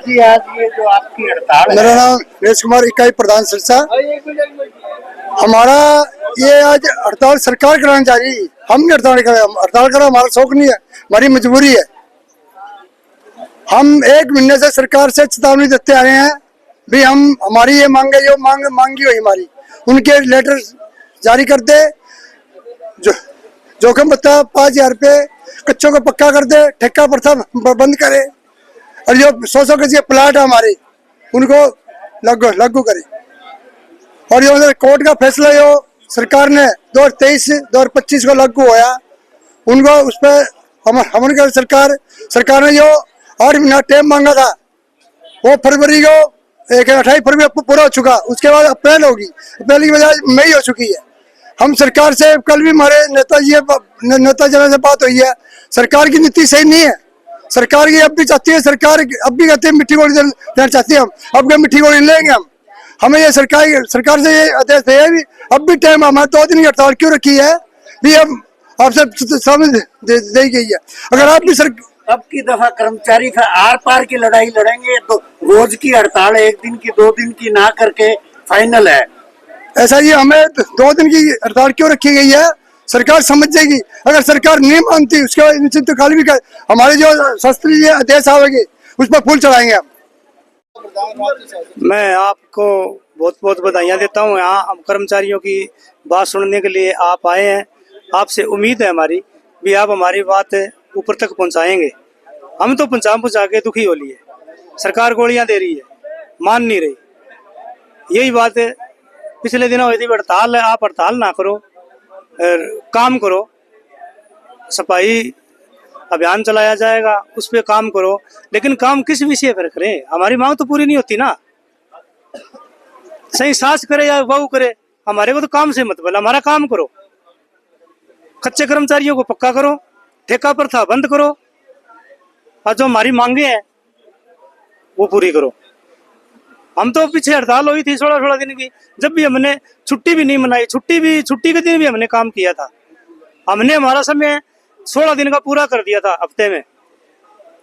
जी आज ये जो आपकी हड़ताल है। मेरा नाम नरेश कुमार, इकाई प्रधान सिरसा। हमारा ये आज हड़ताल सरकार कराना चाह रही। हम नहीं हड़ताल करें, हड़ताल करा हमारा शौक नहीं है, हमारी मजबूरी है। हम 1 महीने से सरकार से चेतावनी देते आ रहे हैं भी हम हमारी ये मांगे जो मांगी हुई हमारी उनके लेटर जारी कर दे, जोखिम भत्ता 5,000 रुपये कच्चों को पक्का कर दे, ठेका प्रथा बंद करे और जो 100 गज के प्लाट है हमारे उनको लागू करे। और जो कोर्ट का फैसला जो सरकार ने 2023-2025 को लागू होया उनको उस पर हम सरकार ने जो 8 महीना टाइम मांगा था वो फरवरी को 28 फरवरी पूरा हो चुका। उसके बाद अप्रैल होगी, अप्रैल की बजाय मई हो चुकी है। हम सरकार से कल भी हमारे नेता जन से बात हुई है, सरकार की नीति सही नहीं है। सरकार की अब भी चाहती है, सरकार अब भी कहते हैं मिट्टी गोली देना चाहती है। हम अब क्या मिट्टी गोली लेंगे? हमें ये सरकार से ये आदेश है भी अब भी टाइम हमारे 2 दिन की हड़ताल क्यों रखी है भी हम आपसे समझ दी गई है। अगर आप भी अब की दफा कर्मचारी आर पार की लड़ाई लड़ेंगे तो रोज की हड़ताल 1 दिन की 2 दिन की ना करके फाइनल है। ऐसा ही हमें 2 दिन की हड़ताल क्यों रखी गई है, सरकार समझ जाएगी। अगर सरकार नहीं मानती उसके बाद निश्चित तो खाली भी कर हमारे जो शास्त्रीय आदेश आवेगी उस पर फूल चढ़ाएंगे हम। मैं आपको बहुत बहुत बधाइयाँ देता हूँ। यहाँ हम कर्मचारियों की बात सुनने के लिए आप आए हैं। आपसे उम्मीद है हमारी भी आप हमारी बात ऊपर तक पहुँचाएंगे। हम तो पहुँचा के दुखी हो लिए। सरकार गोलियाँ दे रही है, मान नहीं रही। यही बात है, पिछले दिनों हुई थी हड़ताल है, आप हड़ताल ना करो, काम करो। सफाई अभियान चलाया जाएगा, उस पर काम करो, लेकिन काम किस विषय पर करें? हमारी मांग तो पूरी नहीं होती ना। सही सास करे या बहू करे, हमारे को तो काम से मतलब, हमारा काम करो। कच्चे कर्मचारियों को पक्का करो, ठेका प्रथा बंद करो और जो हमारी मांगे हैं वो पूरी करो। हम तो पीछे हड़ताल हुई थी 16 दिन की, जब भी हमने छुट्टी भी नहीं मनाई, छुट्टी के दिन भी हमने काम किया था। हमने हमारा समय 16 दिन का पूरा कर दिया था। हफ्ते में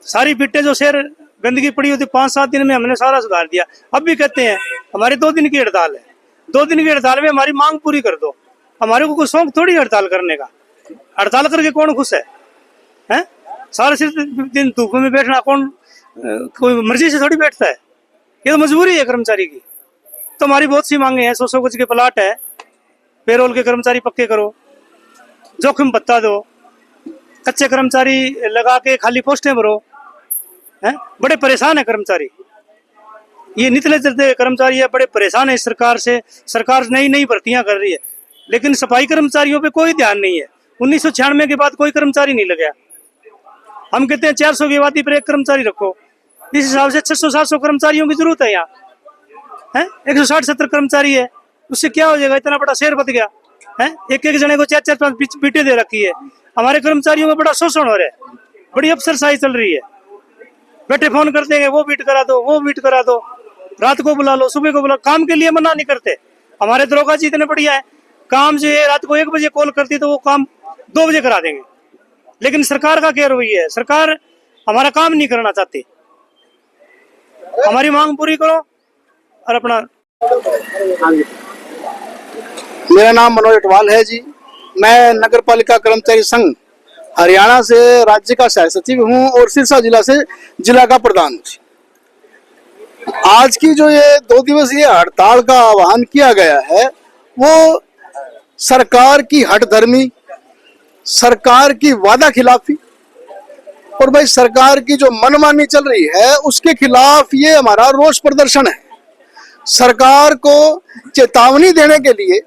सारी पिट्टे जो शहर गंदगी पड़ी होती 5-7 दिन में हमने सारा सुधार दिया। अब भी कहते हैं हमारी 2 दिन की हड़ताल है, 2 दिन की हड़ताल में हमारी मांग पूरी कर दो। हमारे को कोई शौक थोड़ी हड़ताल करने का। हड़ताल करके कौन खुश है? सारे दिन धूप में बैठना कौन कोई मर्जी से थोड़ी बैठता है? ये तो मजबूरी है कर्मचारी की। तो हमारी बहुत सी मांगे हैं। 100 गज के प्लाट है, पेरोल के कर्मचारी पक्के करो, जोखिम भत्ता दो, कच्चे कर्मचारी लगा के खाली पोस्टें भरो। बड़े परेशान है कर्मचारी, ये निचले चलते कर्मचारी है, बड़े परेशान है इस सरकार से। सरकार नई भर्तियां कर रही है, लेकिन सफाई कर्मचारियों पे कोई ध्यान नहीं है। 1996 के बाद कोई कर्मचारी नहीं लगा। हम कहते हैं 400 की आबादी पर 1 कर्मचारी रखो। इस हिसाब से 600-700 कर्मचारियों की जरूरत है यहाँ। 160-70 कर्मचारी है, उससे क्या हो जाएगा? इतना बड़ा शहर बच गया है। एक जने को 4-4-5 पीटे दे रखी है। हमारे कर्मचारियों में बड़ा शोषण हो रहा है, बड़ी अफसरशाही चल रही है। बैठे फोन करते हैं, वो बीट करा दो, वो बीट करा दो, रात को बुला लो, सुबह को बुला। काम के लिए मना नहीं करते। हमारे दरोगा जी इतने बढ़िया है, काम जो है रात को 1 बजे कॉल करती तो वो काम 2 बजे करा देंगे। लेकिन सरकार का क्या रवैया है? सरकार हमारा काम नहीं करना चाहती। हमारी मांग पूरी करो और अपना। मेरा नाम मनोज अटवाल है जी। मैं नगर पालिका कर्मचारी संघ हरियाणा से राज्य का सह सचिव हूँ और सिरसा जिला से जिला का प्रधान हूँ। आज की जो ये 2 दिवसीय हड़ताल का आह्वान किया गया है वो सरकार की हठधर्मी, सरकार की वादा खिलाफी और भाई सरकार की जो मनमानी चल रही है उसके खिलाफ ये हमारा रोष प्रदर्शन है। सरकार को चेतावनी देने के लिए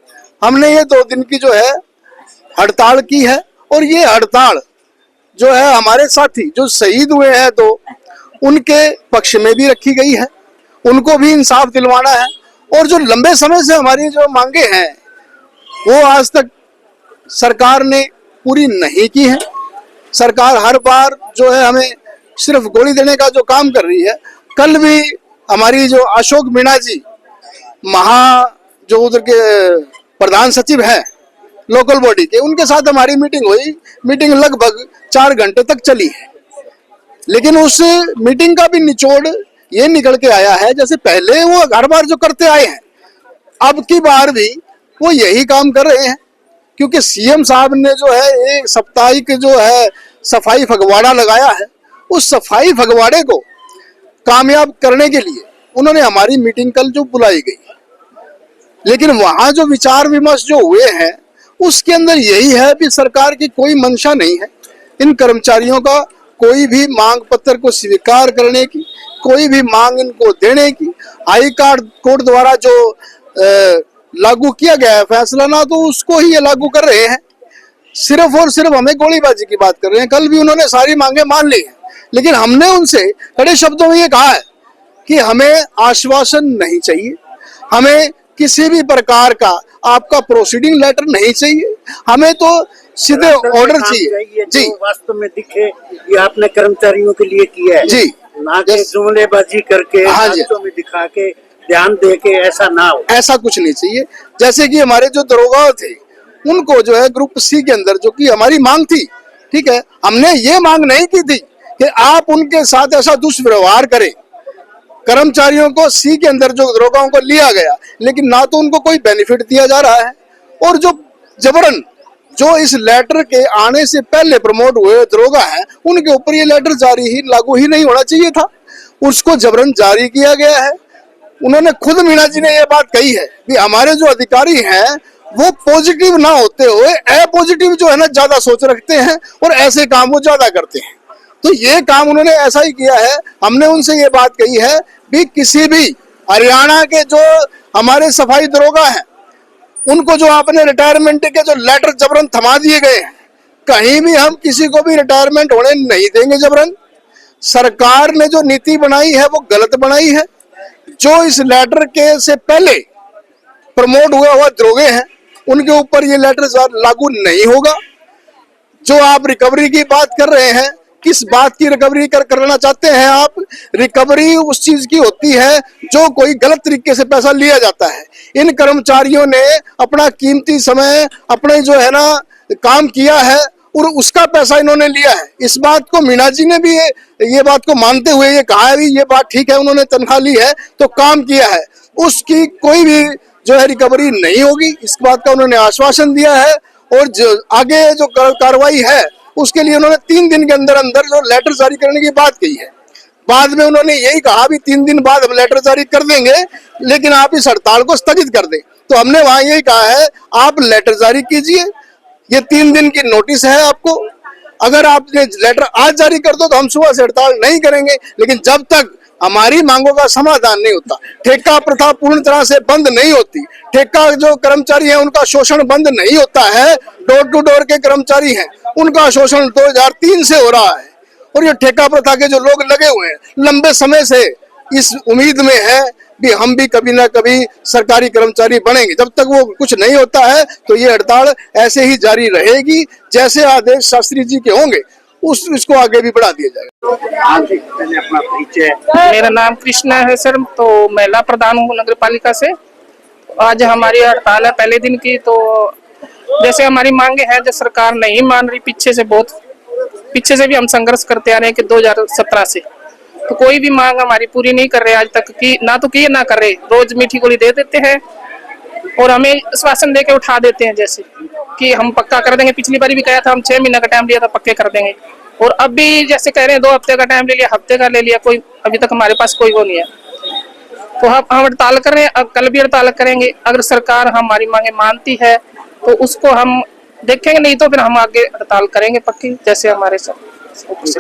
हमने ये 2 दिन की जो है हड़ताल की है। और ये हड़ताल जो है हमारे साथी जो शहीद हुए हैं 2 उनके पक्ष में भी रखी गई है, उनको भी इंसाफ दिलवाना है। और जो लंबे समय से हमारी जो मांगे हैं वो आज तक सरकार ने पूरी नहीं की है। सरकार हर बार जो है हमें सिर्फ गोली देने का जो काम कर रही है। कल भी हमारी जो अशोक मीणा जी जो उधर के प्रधान सचिव हैं लोकल बॉडी के, उनके साथ हमारी मीटिंग हुई। मीटिंग लगभग 4 घंटे तक चली है, लेकिन उस मीटिंग का भी निचोड़ ये निकल के आया है जैसे पहले वो हर बार जो करते आए हैं, अब की बार भी वो यही काम कर रहे हैं। क्योंकि सीएम साहब ने जो है एक साप्ताहिक जो है सफाई फगवाड़ा लगाया है, उस सफाई फगवाड़े को कामयाब करने के लिए उन्होंने हमारी मीटिंग कल जो बुलाई गई, लेकिन वहां जो विचार विमर्श जो हुए हैं उसके अंदर यही है कि सरकार की कोई मंशा नहीं है इन कर्मचारियों का कोई भी मांग पत्र को स्वीकार करने की, कोई भी मांग इनको देने की। हाई कोर्ट द्वारा जो लागू किया गया है फैसला ना, तो उसको ही ये लागू कर रहे हैं। सिर्फ और सिर्फ हमें गोलीबाजी की बात कर रहे हैं। कल भी उन्होंने सारी मांगे मान ली हैं, लेकिन हमने उनसे कड़े शब्दों में ये कहा है कि हमें आश्वासन नहीं चाहिए, हमें किसी भी प्रकार का आपका प्रोसीडिंग लेटर नहीं चाहिए, हमें तो सीधे ऑर्डर चाहिए जी। वास्तव में दिखे ये आपने कर्मचारियों के लिए किया है जी, ना कि जुमलेबाजी करके, हाँ जी, में दिखा के, ध्यान दे के, ऐसा ना हो। ऐसा कुछ नहीं चाहिए। जैसे कि हमारे जो दरोगा थे उनको जो है ग्रुप सी के अंदर जो कि हमारी मांग थी, ठीक है, हमने ये मांग नहीं की थी कि आप उनके साथ ऐसा दुष्व्यवहार करें। कर्मचारियों को सी के अंदर जो दरोगाओं को लिया गया, लेकिन ना तो उनको कोई बेनिफिट दिया जा रहा है, और जो जबरन जो इस लेटर के आने से पहले प्रमोट हुए दरोगा हैं उनके ऊपर ये लेटर जारी ही लागू ही नहीं होना चाहिए था, उसको जबरन जारी किया गया है। उन्होंने खुद मीणा जी ने ये बात कही है कि हमारे जो अधिकारी हैं वो पॉजिटिव ना होते हुए ए पॉजिटिव जो है ना ज्यादा सोच रखते हैं और ऐसे काम वो ज्यादा करते हैं। तो ये काम उन्होंने ऐसा ही किया है। हमने उनसे ये बात कही है कि किसी भी हरियाणा के जो हमारे सफाई दरोगा हैं उनको जो आपने रिटायरमेंट के जो लेटर जबरन थमा दिए गए हैं, कहीं भी हम किसी को भी रिटायरमेंट होने नहीं देंगे जबरन। सरकार ने जो नीति बनाई है वो गलत बनाई है। जो इस लेटर के से पहले प्रमोट हुआ दरोगे हैं उनके ऊपर ये लेटर लागू नहीं होगा। जो आप रिकवरी की बात कर रहे हैं, किस बात की रिकवरी करना चाहते हैं आप? रिकवरी उस चीज की होती है जो कोई गलत तरीके से पैसा लिया जाता है। इन कर्मचारियों ने अपना कीमती समय अपने जो है ना काम किया है और उसका पैसा इन्होंने लिया है। इस बात को मीणा जी ने भी ये बात को मानते हुए ये कहा है ये बात ठीक है, उन्होंने तनख्वाह ली है तो काम किया है, उसकी कोई भी जो है रिकवरी नहीं होगी, इस बात का उन्होंने आश्वासन दिया है। और जो आगे जो कार्रवाई है उसके लिए उन्होंने 3 दिन के अंदर अंदर जो लेटर जारी करने की बात कही है। बाद में उन्होंने यही कहा भी 3 दिन बाद हम लेटर जारी कर देंगे, लेकिन आप इस हड़ताल को स्थगित कर दें। तो हमने वहां यही कहा है आप लेटर जारी कीजिए, ये 3 दिन की नोटिस है आपको। अगर आपने लेटर आज जारी कर दो तो हम सुबह से हड़ताल नहीं करेंगे, लेकिन जब तक हमारी मांगों का समाधान नहीं होता, ठेका प्रथा पूर्ण तरह से बंद नहीं होती, ठेका जो कर्मचारी हैं उनका शोषण बंद नहीं होता है, डोर टू डोर के कर्मचारी हैं उनका शोषण 2003 से हो रहा है, और ये ठेका प्रथा के जो लोग लगे हुए हैं लंबे समय से इस उम्मीद में है कि हम भी कभी ना कभी सरकारी कर्मचारी बनेंगे। जब तक वो कुछ नहीं होता है तो ये हड़ताल ऐसे ही जारी रहेगी। जैसे आदेश शास्त्री जी के होंगे इसको आगे भी बढ़ा दिया जाएगा। पहले अपना परिचय। मेरा नाम कृष्णा है सर, तो महिला प्रधान हूँ नगर पालिका से। आज हमारी हड़ताल है पहले दिन की। तो जैसे हमारी मांगे हैं जो सरकार नहीं मान रही, पीछे से भी हम संघर्ष करते आ रहे हैं कि 2017 से, तो कोई भी मांग हमारी पूरी नहीं कर रहे आज तक की, ना तो किए ना कर रहे। रोज मीठी गोली दे देते हैं और हमें आश्वासन दे के उठा देते हैं, जैसे कि हम पक्का कर देंगे। पिछली बार भी कहा था हम 6 महीने का टाइम लिया था, पक्के कर देंगे, और अब भी जैसे कह रहे हैं 2 हफ्ते का टाइम ले लिया, हफ्ते का ले लिया, कोई अभी तक हमारे पास कोई वो नहीं है। तो हम हड़ताल कर रहे हैं, अब कल भी हड़ताल करेंगे। अगर सरकार हमारी मांगे मानती है तो उसको हम देखेंगे, नहीं तो फिर हम आगे हड़ताल करेंगे पक्की, जैसे हमारे सब